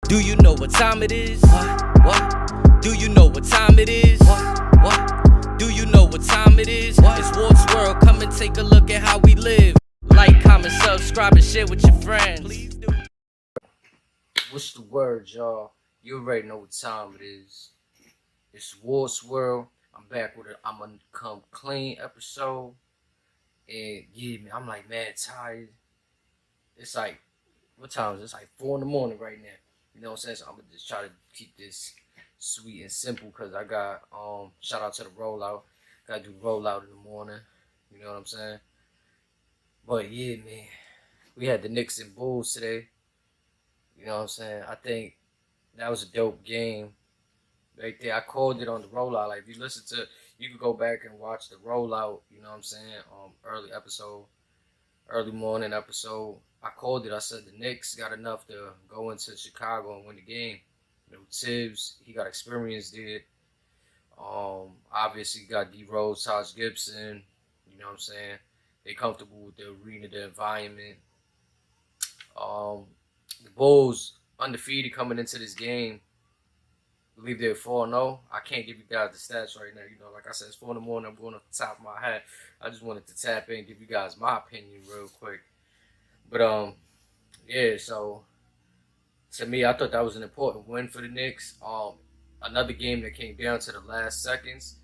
Do you know what time it is? What? Do you know what time it is? What? Do you know what time it is? It's Sports World. Come and take a look at how we live. Like, comment, subscribe, and share with your friends. Please do. What's the word, y'all? You already know what time it is. It's Sports World. I'm back with an Ima Come Clean episode. And yeah, man, I'm like mad tired. It's like, what time is it? It's like 4 in the morning right now. You know what I'm saying? So I'm gonna just try to keep this sweet and simple because I got shout out to the rollout. Gotta do rollout in the morning. You know what I'm saying? But yeah, man, we had the Knicks and Bulls today. You know what I'm saying? I think that was a dope game right there. I called it on the rollout. Like if you listen to, you could go back and watch the rollout. You know what I'm saying? Early morning episode. I called it. I said the Knicks got enough to go into Chicago and win the game. You know, Tibbs, he got experience there. Obviously got D Rose, Taj Gibson. You know what I'm saying? They comfortable with the arena, the environment. The Bulls undefeated coming into this game. I believe they're 4-0. I can't give you guys the stats right now. You know, like I said, it's 4 in the morning. I'm going off the top of my head. I just wanted to tap in and give you guys my opinion real quick. But yeah, so to me, I thought that was an important win for the Knicks. Another game that came down to the last seconds.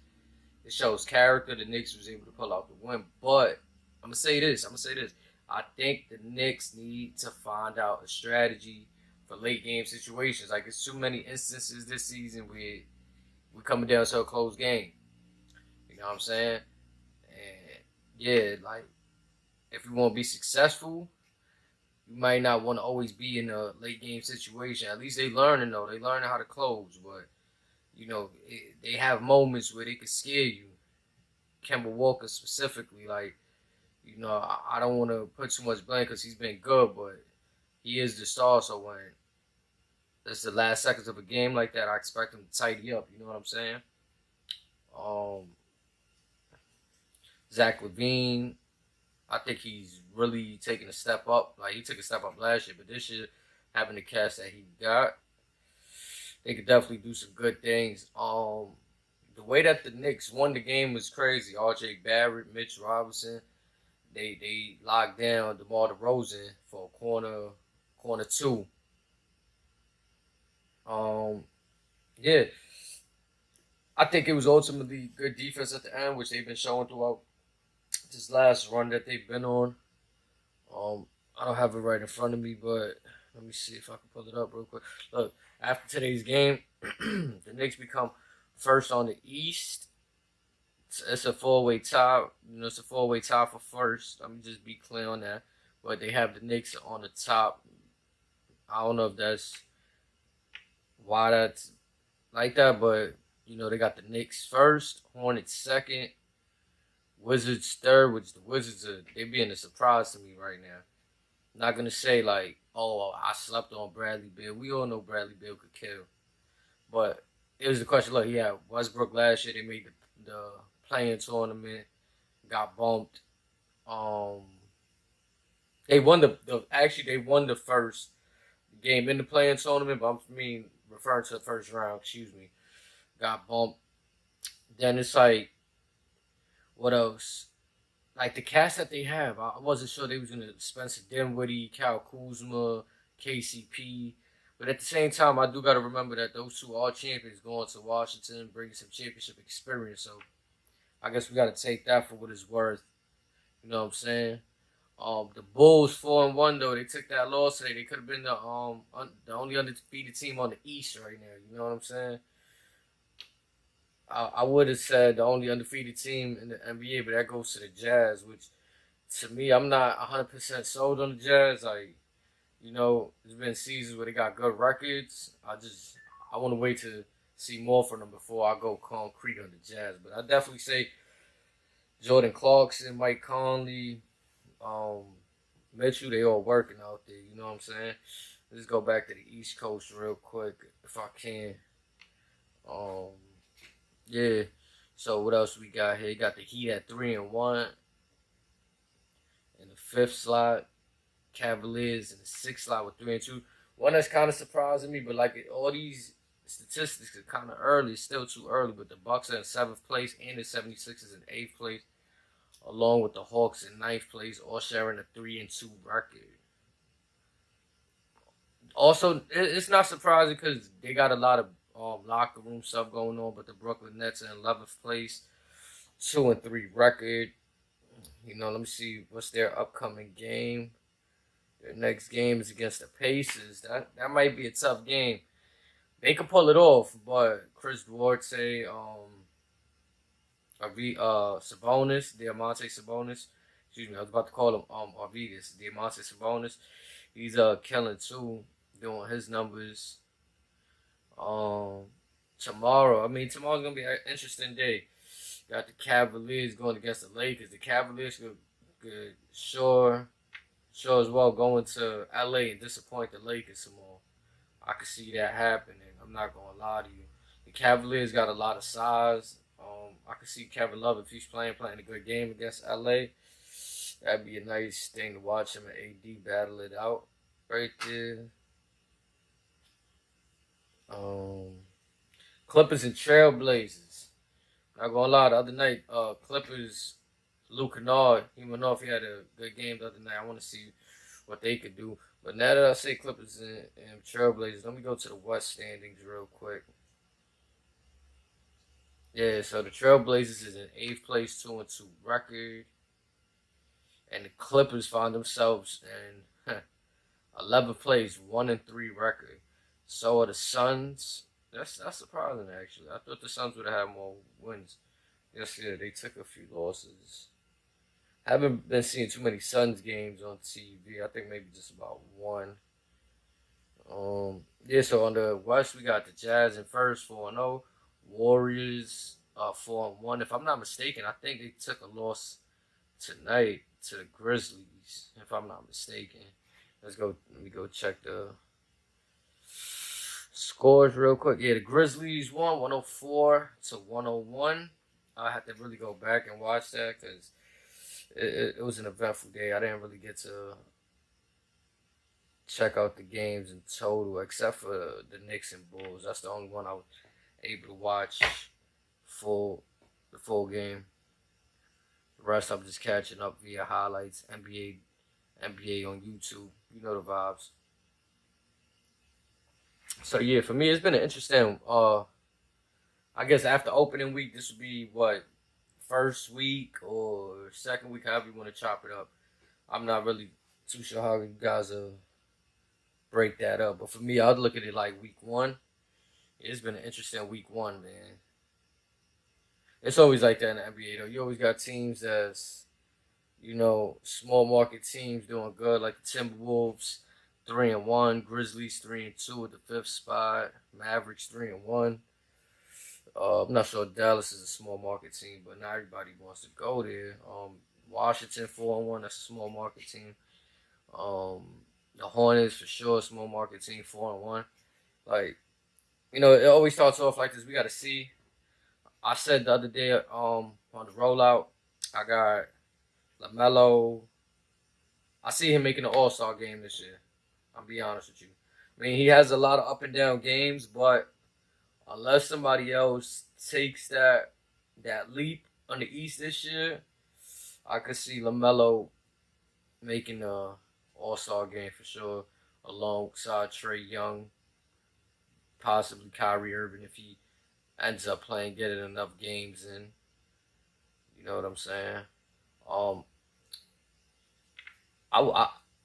It shows character. The Knicks was able to pull out the win. But I'm gonna say this. I think the Knicks need to find out a strategy for late game situations. Like it's too many instances this season where we're coming down to a close game. You know what I'm saying? And yeah, like if you want to be successful, you might not want to always be in a late game situation. At least they learning though. They learning how to close, but you know they have moments where they can scare you. Kemba Walker specifically, like you know, I don't want to put too much blame because he's been good, but he is the star. So when it's the last seconds of a game like that, I expect him to tidy up. You know what I'm saying? Zach LaVine, I think he's really taking a step up. Like he took a step up last year, but this year, having the cast that he got, they could definitely do some good things. The way that the Knicks won the game was crazy. R.J. Barrett, Mitch Robinson, they locked down DeMar DeRozan for corner two. Yeah, I think it was ultimately good defense at the end, which they've been showing throughout this last run that they've been on. I don't have it right in front of me, but let me see if I can pull it up real quick. Look, after today's game, the Knicks become first on the East. It's a four-way tie. You know, it's a four-way tie for first. Let me just be clear on that. But they have the Knicks on the top. I don't know if that's why that's like that, but you know they got the Knicks first, Hornets second, Wizards third, which the Wizards they being a surprise to me right now. Not gonna say like, oh, I slept on Bradley Beal. We all know Bradley Beal could kill, but it was the question. Look, yeah, Westbrook last year they made the playing tournament, got bumped. They won they won the first game in the playing tournament, but referring to the first round. Excuse me, got bumped. Then it's like, what else? Like the cast that they have, I wasn't sure they was gonna Spencer Dinwiddie, Kyle Kuzma, KCP, but at the same time, I do gotta remember that those two all champions going to Washington, bringing some championship experience. So I guess we gotta take that for what it's worth. You know what I'm saying? The Bulls 4-1 though. They took that loss today. They could have been the only undefeated team on the East right now. You know what I'm saying? I would have said the only undefeated team in the NBA, but that goes to the Jazz, which to me, I'm not 100% sold on the Jazz. Like, you know, there's been seasons where they got good records. I want to wait to see more from them before I go concrete on the Jazz. But I definitely say Jordan Clarkson, Mike Conley, Mitchell, they all working out there. You know what I'm saying? Let's go back to the East Coast real quick, if I can. Yeah. So what else we got here? Got the Heat at 3-1 in the fifth slot. Cavaliers in the sixth slot with 3-2. one that's kind of surprising me, but like all these statistics are kind of early. It's still too early, but the Bucks are in seventh place and the 76ers in eighth place, along with the Hawks in ninth place, all sharing a 3-2 record. Also, it's not surprising because they got a lot of locker room stuff going on, but the Brooklyn Nets are in 11th place, 2-3 record. Let me see what's their upcoming game. Their next game is against the Pacers. That might be a tough game. They can pull it off, but Chris Duarte, Sabonis, Diamante Sabonis. Excuse me, I was about to call him Arvidas, Diamante Sabonis. He's killing too, doing his numbers. Tomorrow's gonna be an interesting day. Got the Cavaliers going against the Lakers. The Cavaliers could sure as well go into LA and disappoint the Lakers some more. I could see that happening. I'm not gonna lie to you. The Cavaliers got a lot of size. I could see Kevin Love if he's playing a good game against LA. That'd be a nice thing to watch him and AD battle it out right there. Clippers and Trailblazers. Not gonna lie, the other night, Clippers, Luke Kennard, he went off. He had a good game the other night. I want to see what they could do. But now that I say Clippers and Trailblazers, let me go to the West standings real quick. Yeah, so the Trailblazers is in eighth place, 2-2 record, and the Clippers find themselves in 11th place, 1-3 record. So are the Suns. That's surprising actually. I thought the Suns would have had more wins. Yes, yeah, they took a few losses. Haven't been seeing too many Suns games on TV. I think maybe just about one. So on the West we got the Jazz in first, 4-0. Warriors 4-1. If I'm not mistaken, I think they took a loss tonight to the Grizzlies. If I'm not mistaken, let me go check the scores real quick. Yeah, the Grizzlies won 104-101. I have to really go back and watch that because it was an eventful day. I didn't really get to check out the games in total, except for the Knicks and Bulls. That's the only one I was able to watch the full game. The rest I'm just catching up via highlights, NBA on YouTube. You know the vibes. So yeah, for me it's been an interesting. I guess after opening week, this would be what, first week or second week, however you want to chop it up. I'm not really too sure how you guys break that up, but for me, I'd look at it like week one. It's been an interesting week one, man. It's always like that in the NBA, though. You always got teams that's, small market teams doing good, like the Timberwolves, 3-1, Grizzlies 3-2 at the fifth spot, Mavericks 3-1. I'm not sure Dallas is a small market team, but not everybody wants to go there. Washington 4-1, that's a small market team. The Hornets for sure, small market team, 4-1. Like, it always starts off like this. We got to see. I said the other day on the rollout, I got LaMelo. I see him making an All-Star game this year. I'll be honest with you. I mean, he has a lot of up and down games, but unless somebody else takes that leap on the East this year, I could see LaMelo making an All-Star game for sure, alongside Trae Young, possibly Kyrie Irving if he ends up getting enough games in. You know what I'm saying?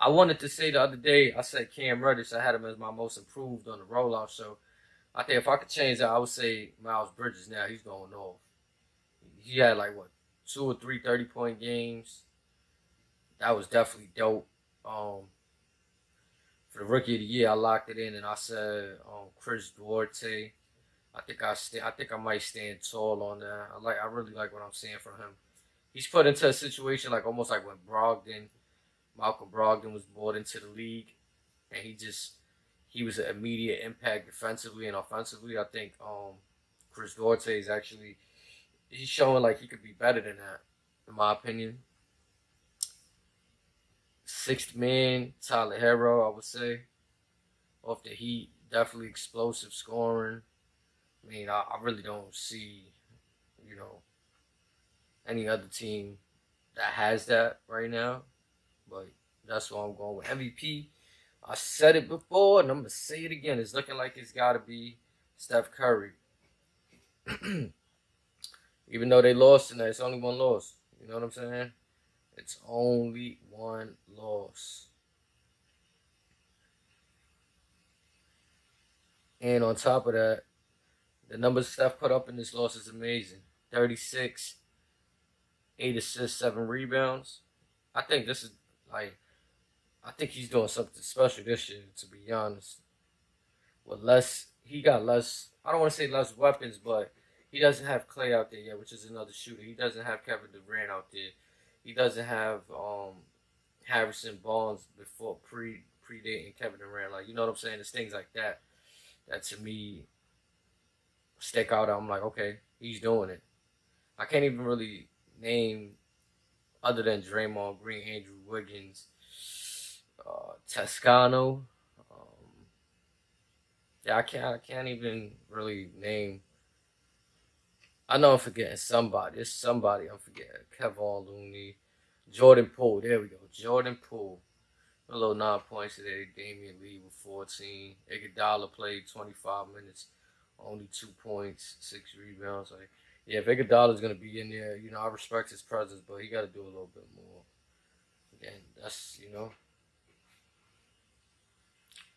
I wanted to say the other day, I said Cam Reddish. I had him as my most improved on the rollout show. I think if I could change that, I would say Miles Bridges now. He's going off. He had 2 or 3 30-point games. That was definitely dope. For the rookie of the year, I locked it in and I said Chris Duarte. I think I might stand tall on that. I really like what I'm seeing from him. He's put into a situation almost like when Malcolm Brogdon was brought into the league, and he was an immediate impact defensively and offensively. I think Chris Duarte is he's showing he could be better than that, in my opinion. Sixth man, Tyler Hero, I would say. off the Heat. Definitely explosive scoring. I mean, I really don't see, you know, any other team that has that right now. But that's why I'm going with MVP. I said it before, and I'm gonna say it again. It's looking like it's gotta be Steph Curry. Even though they lost tonight, it's only one loss. You know what I'm saying? It's only one loss. And on top of that, the numbers Steph put up in this loss is amazing. 36, 8 assists, 7 rebounds. I think this is like, I think he's doing something special this year, to be honest. With less, he got less, I don't want to say less weapons, but he doesn't have Clay out there yet, which is another shooter. He doesn't have Kevin Durant out there. He doesn't have Harrison Barnes before predating Kevin Durant. Like, you know what I'm saying? It's things like that that to me stick out. I'm like, okay, he's doing it. I can't even really name other than Draymond Green, Andrew Wiggins, Toscano. Yeah, I can't even really name. I know I'm forgetting somebody. There's somebody I'm forgetting. Kevon Looney, Jordan Poole. There we go. Jordan Poole. A little 9 points today. Damian Lee with 14. Iguodala played 25 minutes, only 2 points, 6 rebounds. Like, yeah, if Iguodala's gonna be in there, you know, I respect his presence, but he got to do a little bit more. Again, that's, you know.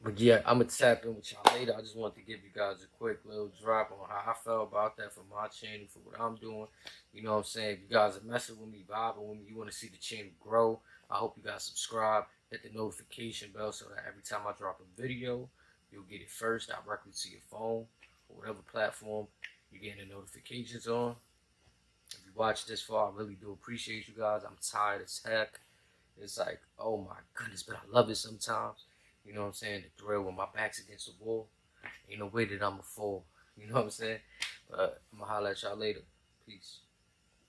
But yeah, I'm gonna tap in with y'all later. I just wanted to give you guys a quick little drop on how I felt about that for my channel, for what I'm doing. You know what I'm saying? If you guys are messing with me, vibing with me, you want to see the channel grow, I hope you guys subscribe, hit the notification bell so that every time I drop a video, you'll get it first directly to your phone or whatever platform you're getting the notifications on. If you watch this far, I really do appreciate you guys. I'm tired as heck. It's like, oh my goodness, but I love it sometimes. You know what I'm saying? The thrill when my back's against the wall. Ain't no way that I'm a fool. You know what I'm saying? But I'm going to holler at y'all later. Peace.